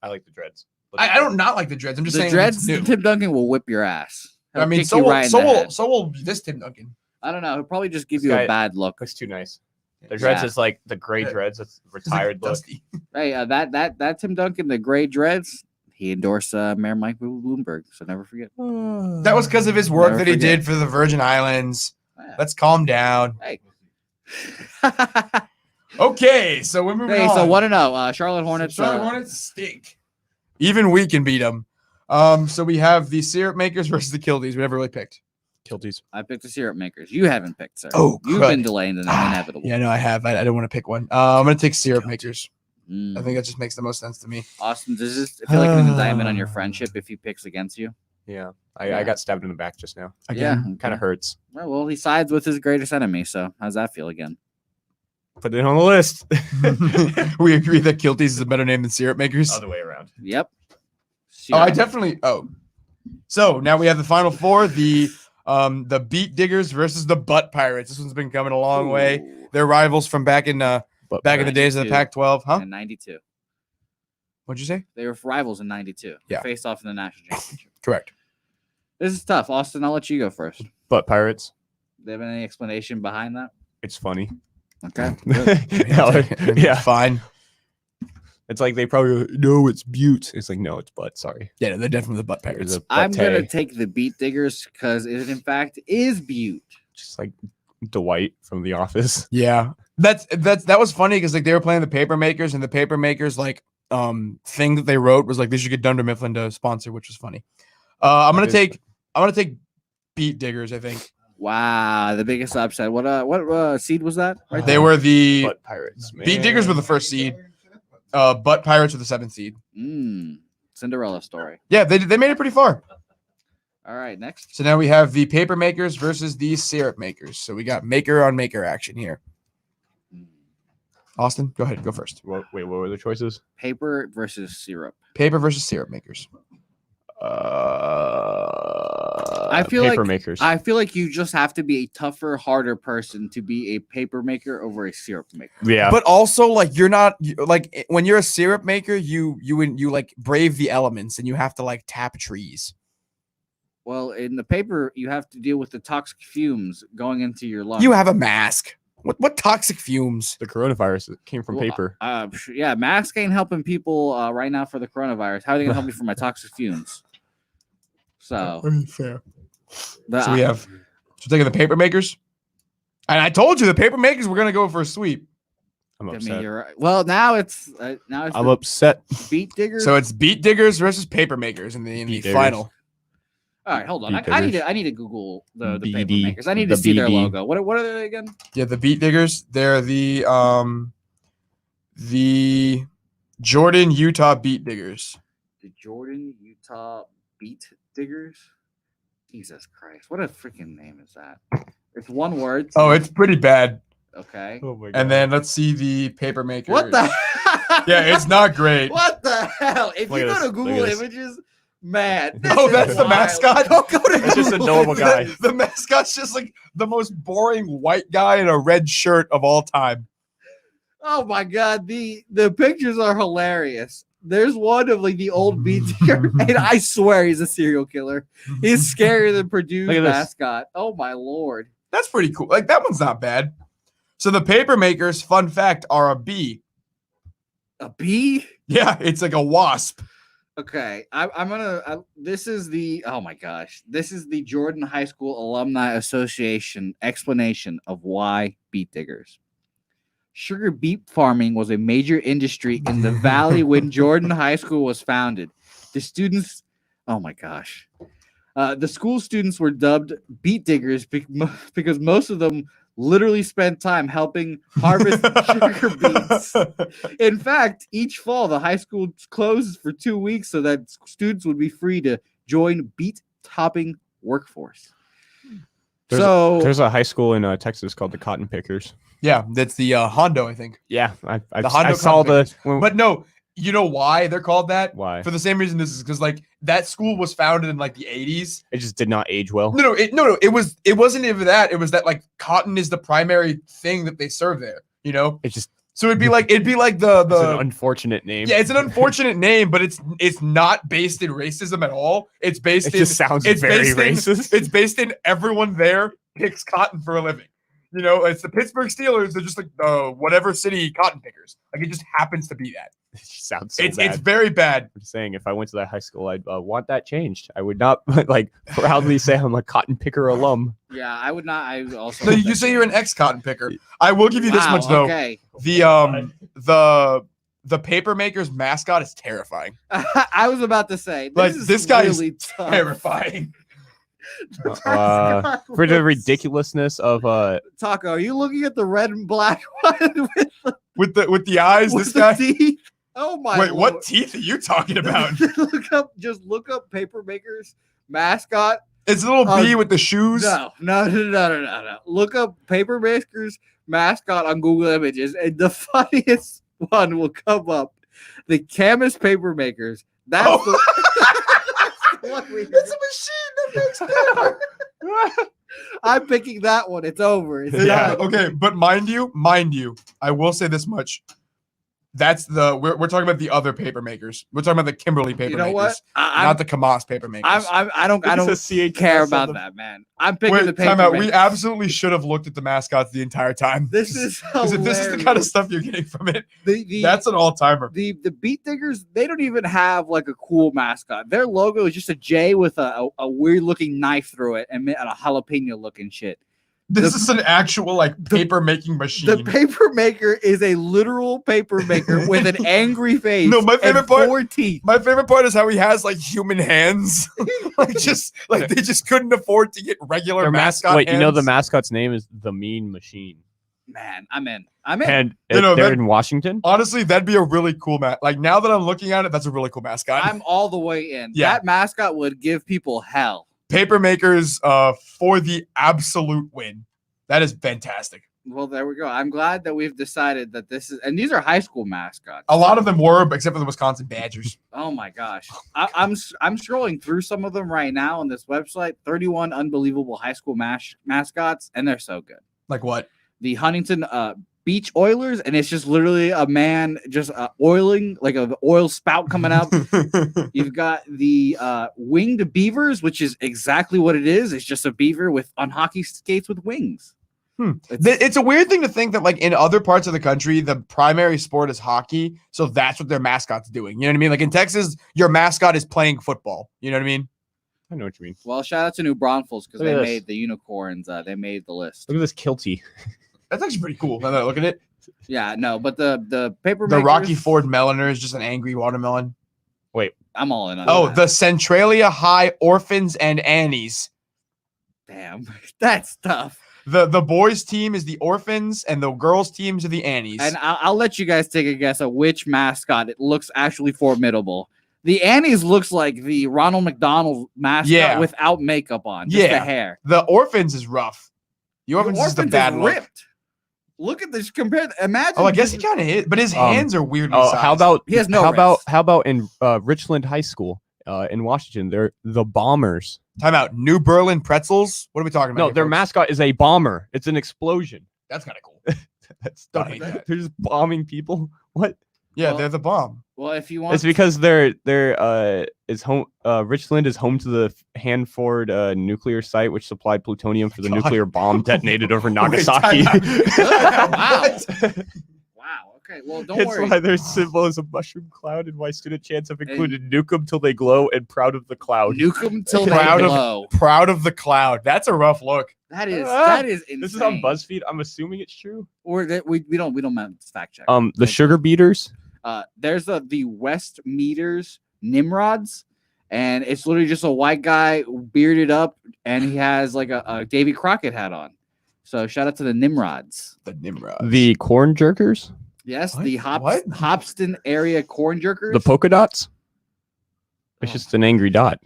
I like the dreads. I don't not like the dreads. I'm just The saying dreads. it's new. Tim Duncan will whip your ass. I He'll mean, kick so you will, right in so the will head. so will this Tim Duncan. I don't know. He'll probably just give This you guy- a bad look. Looks too nice. The dreads Yeah. is like the gray Yeah. dreads. That's It's like retired look. dusty. Hey, that Tim Duncan, the gray dreads, he endorsed Mayor Mike Bloomberg. So never forget. That was because of his work Never that he forget. did for the Virgin Islands. Yeah. Let's calm down. Hey. Okay, so we're moving Hey, on. so 1-0. Charlotte Hornets. Charlotte Hornets stink. Even we can beat them. So we have the Syrup Makers versus the Kilties. We never really picked. Kilties. I picked the syrup makers. You haven't picked, sir. Oh, you've crud. been delaying the inevitable. Yeah, no, I have. I don't want to pick one. I'm gonna take Syrup Makers. Mm. I think that just makes the most sense to me. Austin, does this feel like an indictment on your friendship if he picks against you? Yeah. Yeah. I got stabbed in the back just now. Again. Yeah. Kind of hurts. Well, he sides with his greatest enemy. So how's that feel again? Put it on the list. We agree that Kilties is a better name than Syrup Makers. Other way around. Yep. Oh, I Syrup. definitely. Oh, so now we have the final four: the Beat Diggers versus the Butt Pirates. This one's been coming a long way. Ooh. They're rivals from back in the days of the 92. Pac-12, huh? In 92. What'd you say? They were rivals in 92. They Yeah. faced off in the national championship. Correct. This is tough. Austin, I'll let you go first. But Pirates. Do you have any explanation behind that? It's funny. Okay. yeah. Fine. It's like they probably no, it's Butte. It's like no, it's Butt. Sorry. Yeah, no, they're definitely the Butt It's Pirates. a I'm going to Butte. take the Beat Diggers because it, in fact, is Butte. Just like Dwight from The Office. Yeah, that was funny because like they were playing the Paper Makers, and the Paper Makers like thing that they wrote was like they should get Dunder Mifflin to sponsor, which was funny. I'm gonna take Beat Diggers. I think Wow, the biggest upset. What seed was that? Right they were the Butt Pirates. Man. Beat Diggers were the first seed. Butt Pirates were the 7th seed. Cinderella story. Yeah, they made it pretty far. All right, next. So now we have the paper makers versus the syrup makers. So we got maker on maker action here. Austin, go ahead. Go first. Wait, what were the choices? Paper versus syrup. Paper versus syrup makers. I feel paper like makers. I feel like you just have to be a tougher, harder person to be a paper maker over a syrup maker. yeah, But also, like, you're not like when you're a syrup maker, you like brave the elements and you have to like tap trees. Well, in the paper, you have to deal with the toxic fumes going into your lungs. You have a mask. What toxic fumes? the coronavirus came from Well, paper. Yeah, masks ain't helping people right now for the coronavirus. How are they gonna help me for my toxic fumes? So, Fair. the, So we have taking the paper makers. And I told you the paper makers were gonna go for a sweep. I'm I mean, upset. you're right. Well, now it's I'm the upset. beat digger. So it's beat diggers versus paper makers in the Beat diggers. final. All right, hold on. Beat I need diggers. to Google the paper BD, makers. I need the to see their BD. logo. What are they again? Yeah, the beat diggers. They're the Jordan, Utah beat diggers. The Jordan, Utah Beat Diggers. Jesus Christ, what a freaking name is that? It's one word. Oh, it's pretty bad. Okay. Oh my god. And then let's see the paper makers. What the? Yeah, it's not great. What the hell? If Look you at go this, to look Google at this. Images, man. Oh, this that's is the wild. mascot? Go to It's just a Google normal guy. Images. The mascot's just like the most boring white guy in a red shirt of all time. Oh my god, the pictures are hilarious. There's one of like the old beat digger, and I swear he's a serial killer. He's scarier than Purdue's Look at this. mascot. Oh my lord. That's pretty cool. Like that one's not bad. So the paper makers, fun fact, are a bee. A bee? Yeah, it's like a wasp. Okay, I'm gonna. This is the. Oh my gosh, this is the Jordan High School Alumni Association explanation of why beet diggers. Sugar beet farming was a major industry in the valley when Jordan High School was founded. The students. Oh my gosh. The school students were dubbed beet diggers because most of them literally spent time helping harvest sugar beets. In fact, each fall, the high school closes for 2 weeks so that students would be free to join beet topping workforce. There's a high school in Texas called the Cotton Pickers. Yeah, that's the Hondo, I think. Yeah, I The Hondo saw Cotton the. But no, you know why they're called that? Why? For the same reason this is because like that school was founded in like the 80s. It just did not age well. No, it wasn't even that. It was that like cotton is the primary thing that they serve there, you know? It just So it'd be like the it's an unfortunate name. yeah, it's an unfortunate name, but it's not based in racism at all. It's based It in just sounds it's very based racist. It's based in everyone there picks cotton for a living. You know, it's the Pittsburgh Steelers. They're just like the whatever city cotton pickers. Like it just happens to be that. It just sounds so It's bad. very bad. I'm just saying, if I went to that high school, I'd want that changed. I would not like proudly say I'm a cotton picker alum. Yeah, I would not. I also. No, you say you're an ex-cotton picker. I will give you this Wow, much though. Okay. The paper maker's mascot is terrifying. I was about to say Like, is this guy is really tough. Terrifying. For the ridiculousness of Taco, are you looking at the red and black one with With the eyes, with this the guy. teeth? Oh my! Wait, what Lord. teeth are you talking about? look up paper makers mascot. It's a little Oh, bee with the shoes. No. Look up paper makers mascot on Google Images, and the funniest one will come up. The Camus paper makers. That's Oh. the one we- It's a machine that makes paper. I'm picking that one. It's over. It's Yeah. done. Okay, but mind you, I will say this much. That's we're talking about the other paper makers. We're talking about the Kimberly paper You know makers, what? not the Kamas paper makers. I don't care about that, man. I'm picking the Wait, paper time out. We makers. absolutely should have looked at the mascots the entire time. This is because if this is the kind of hilarious. stuff you're getting from it, the that's an all timer. the beat diggers. They don't even have like a cool mascot. Their logo is just a J with a weird looking knife through it and a jalapeno looking shit. This is an actual like paper making machine. The paper maker is a literal paper maker with an angry face. No, my favorite and part- 4 teeth. My favorite part is how he has like human hands. Like they just couldn't afford to get regular their mascot. Wait, you know the hands. mascot's name is the Mean Machine, Man, I'm in. I'm in. and No, they're that- in Washington. Honestly, that'd be a really cool Like now that I'm looking at it, that's a really cool mascot. I'm all the way in. Yeah. That mascot would give people hell. Paper Makers for the absolute win. That is fantastic. Well, there we go. I'm glad that we've decided that this is, and these are high school mascots. A lot of them were, except for the Wisconsin Badgers. Oh my gosh, I'm scrolling through some of them right now on this website. 31 unbelievable high school mascots, and they're so good. Like what? The Huntington Beach Oilers, and it's just literally a man just oiling, like an oil spout coming out. You've got the Winged Beavers, which is exactly what it is. It's just a beaver on hockey skates with wings. It's a weird thing to think that, like, in other parts of the country, the primary sport is hockey, so that's what their mascot's doing. You know what I mean? Like in Texas, your mascot is playing football. You know what I mean? I know what you mean. Well, shout out to New Braunfels because Look at they this. made the unicorns. They made the list. Look at this kilty. That's actually pretty cool. Now that I look at it, Yeah, no, but the paper the makers, Rocky Ford Meliner is just an angry watermelon. I'm all in on Oh, that. the Centralia High Orphans and Annies. Damn, that's tough. The boys team is the Orphans, and the girls teams are the Annies. And I'll let you guys take a guess at which mascot it looks actually formidable. The Annies looks like the Ronald McDonald mascot Yeah. without makeup on, just the Yeah. hair. The Orphans is rough. The Orphans is the bad look. ripped. Look at this compared. Imagine. Oh, I guess he just- kind of hit, but his Um, hands are weirdly Oh, sized. how about He has no how about in Richland High School in Washington? They're the Bombers. Time out. New Berlin Pretzels? What are we talking about? No, here, their folks? mascot is a bomber. It's an explosion. That's kind of cool. That's Don't hate that. They're just bombing people. What? Yeah, Well, they're the bomb. Well, if you want, It's because they're is home. Richland is home to the Hanford nuclear site, which supplied plutonium for the God. nuclear bomb detonated over Wait, Nagasaki. time out. Wow. What? wow. Okay. Well, don't It's worry. why their symbol is a mushroom cloud, and why student chants have included "Nuke 'em till they glow" and "Proud of the cloud." Nuke them till they Proud of- blow. Proud of the cloud. That's a rough look. That is insane. This is on BuzzFeed. I'm assuming it's true. Or that we don't fact check. The sugar beaters. There's the West Meters Nimrods, and it's literally just a white guy bearded up, and he has like a Davy Crockett hat on. So shout out to the Nimrods. The Nimrod. The corn jerkers. Yes, What? the What? Hopston area corn jerkers. The polka dots. It's Oh. just an angry dot.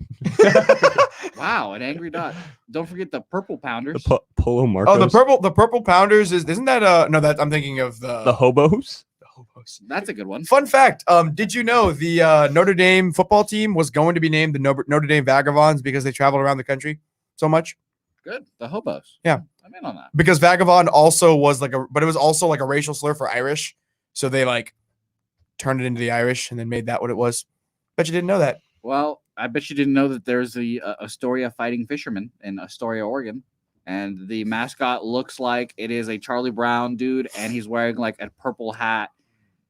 Wow, an angry dot. Don't forget the purple pounders. The polo marcos. Oh, the purple pounders isn't that no, that I'm thinking of the hobos. the hobos. That's a good one. Fun fact, did you know the Notre Dame football team was going to be named the Notre Dame Vagabonds because they traveled around the country so much? Good. The hobos. Yeah. I'm in on that. Because vagabond also was but it was also like a racial slur for Irish. So they like turned it into the Irish and then made that what it was. Bet you didn't know that. Well, I bet you didn't know that there's the Astoria Fighting Fishermen in Astoria, Oregon. And the mascot looks like it is a Charlie Brown dude, and he's wearing like a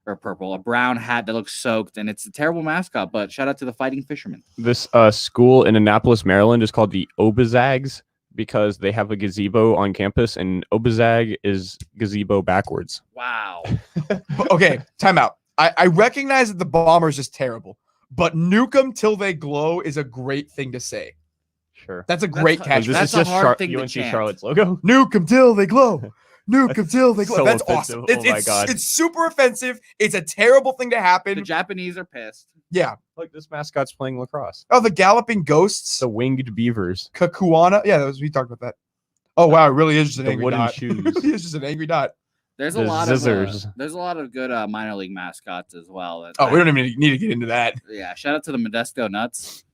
a brown hat that looks soaked, and it's a terrible mascot, but shout out to the Fighting Fishermen. This school in Annapolis, Maryland is called the Obazags because they have a gazebo on campus, and Obazag is gazebo backwards. Wow. But, okay, time out. I recognize that the Bombers is terrible, but nuke them till they glow is a great thing to say. Sure. That's a great That's- catch. This that's is a just hard thing to UNC chant. Charlotte's logo. Nuke them till they glow. Nuke them till they glow. so That's offensive. awesome. Oh my God. It's super offensive. It's a terrible thing to The happen. Japanese are pissed. Yeah. Look, this mascot's playing lacrosse. Oh, the Galloping Ghosts. The winged beavers. Kakuana. Yeah, we talked about that. Oh wow, it really is just an The angry wooden dot. shoes. It really is just an angry dot. There's a The lot Zizzers. of there's a lot of good minor league mascots as well. that Oh, I- we don't even need to get into that. Yeah, shout out to the Modesto Nuts.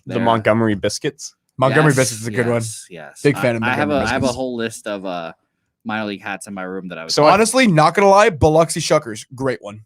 The They're- Montgomery biscuits. Montgomery Yes, Biscuits is a good one. Yes. Big fan of I have Montgomery I have a Biscuits. whole list of minor league hats in my room that I was So I- Honestly, not gonna lie, Biloxi Shuckers, great one.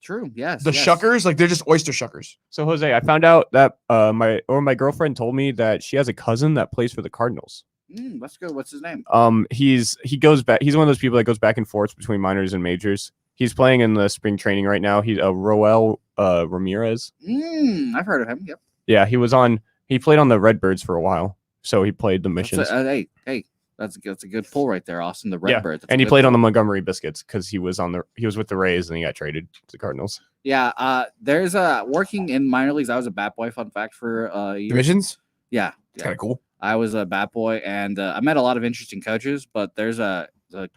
true. Yes. The yes. Shuckers, like they're just oyster shuckers. So Jose, I found out that my girlfriend told me that she has a cousin that plays for the Cardinals. That's good. What's his name? He goes back. He's one of those people that goes back and forth between minors and majors. He's playing in the spring training right now. He's Roel Ramirez. I've heard of him. Yep. Yeah, he played on the Redbirds for a while. So he played the Missions. Hey, that's a good pull right there, Austin. The Yeah, Redbirds. That's and a he good played on the pull. Montgomery Biscuits because he was with the Rays and he got traded to the Cardinals. Yeah. There's working in minor leagues. I was a bat boy. Fun fact for year. Divisions? Yeah. It's kind of cool. I was a bat boy, and I met a lot of interesting coaches. But there's the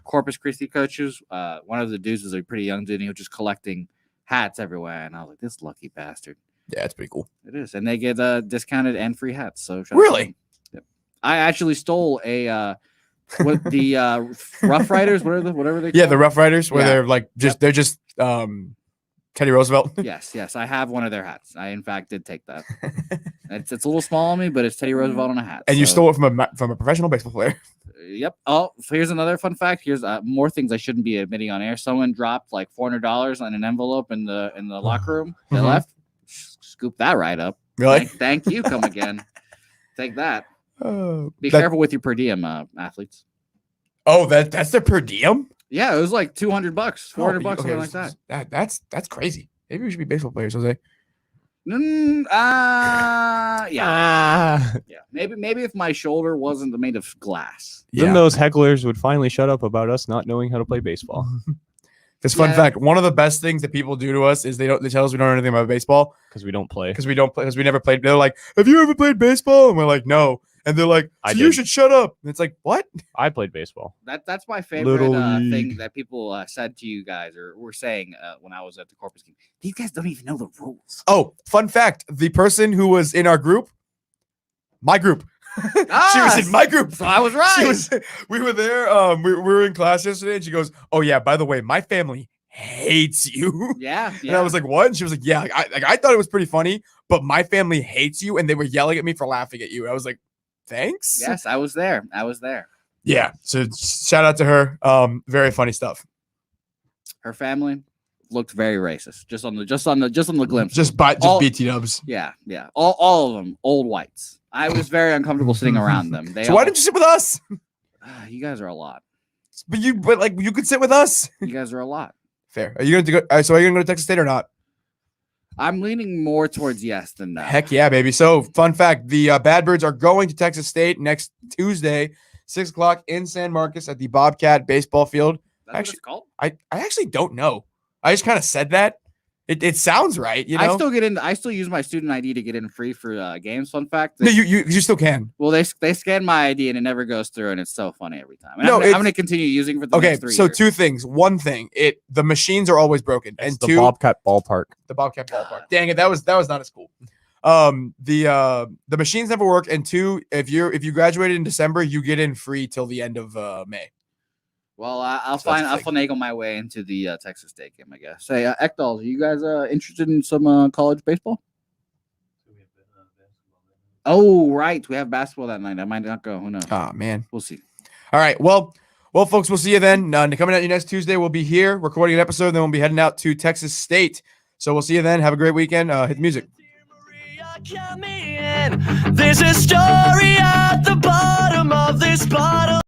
Corpus Christi coaches. One of the dudes was a pretty young dude, and he was just collecting hats everywhere. And I was like, this lucky bastard. Yeah, it's pretty cool. It is, and they get discounted and free hats. So shout out to Really? them. Yep. I actually stole a what the Rough Riders, whatever they Yeah, call the Rough Riders, where Yeah. they're like they're just Teddy Roosevelt. Yes, I have one of their hats. I in fact did take that. It's a little small on me, but it's Teddy Roosevelt on a hat. And you so- stole it from a professional baseball player. Yep. Oh, here's another fun fact. Here's more things I shouldn't be admitting on air. Someone dropped like $400 on an envelope in the locker room. They Mhm. left. Scoop that right up. Really? Thank you. Come again. Take that. Oh, Be that- careful with your per diem, athletes. Oh, that's the per diem. Yeah, it was like $200, $400, Oh, something like that. That's crazy. Maybe we should be baseball players, Jose. Yeah. Yeah. Maybe if my shoulder wasn't made of glass. Then those hecklers would finally shut up about us not knowing how to play baseball. This fun Yeah. fact: one of the best things that people do to us is they tell us we don't know anything about baseball Because we don't play. because we never played. They're like, "Have you ever played baseball?" And we're like, "No." And they're like, I "So you did. should shut up." And it's like, "What?" I played baseball. That's my favorite Little thing League. that people said to you guys or were saying when I was at the Corpus game. These guys don't even know the rules. Oh, fun fact: the person who was in our group, my group, she was in my group. So I was right. She was. We were there. We were in class yesterday, and she goes, "Oh yeah, by the way, my family hates you." Yeah. And I was like, "What?" And she was like, "Yeah, I thought it was pretty funny, but my family hates you, and they were yelling at me for laughing at you." And I was like, "Thanks." yes, I was there. Yeah. So shout out to her. Very funny stuff. Her family looked very racist. Just on the glimpse. Just All- BT dubs. Yeah. All of them old whites. I was very uncomfortable sitting around them. They So why didn't you sit with us? you guys are a lot. But you could sit with us. You guys are a lot. Fair. Are you going to go? So are you going to go to Texas State or not? I'm leaning more towards yes than no. Heck yeah, baby. So fun fact: the Bad Birds are going to Texas State next Tuesday, 6:00 in San Marcos at the Bobcat baseball field. That's what it's called. I actually don't know. I just kind of said that. It sounds right, you know. I still use my student ID to get in free for games. Fun fact. No, you still can. Well, they scan my ID and it never goes through, and it's so funny every time. And No, I'm gonna continue using for the Okay, next 3 so years. two things. One thing, the machines are always broken, It's and the two, Bobcat ballpark. the Bobcat ballpark. Dang it, that was not as cool. The machines never work, and two, if you graduated in December, you get in free till the end of May. Well, I'll So that's I'll the thing. finagle my way into the Texas State game, I guess. Say, Ekdal, are you guys interested in some college baseball? Oh, right, we have basketball that night. I might not go. Who knows? Oh man. We'll see. All right. Well, folks, we'll see you then. Coming at you next Tuesday, we'll be here recording an episode. Then we'll be heading out to Texas State. So we'll see you then. Have a great weekend. Hit the music. There's a story at the bottom of this bottle.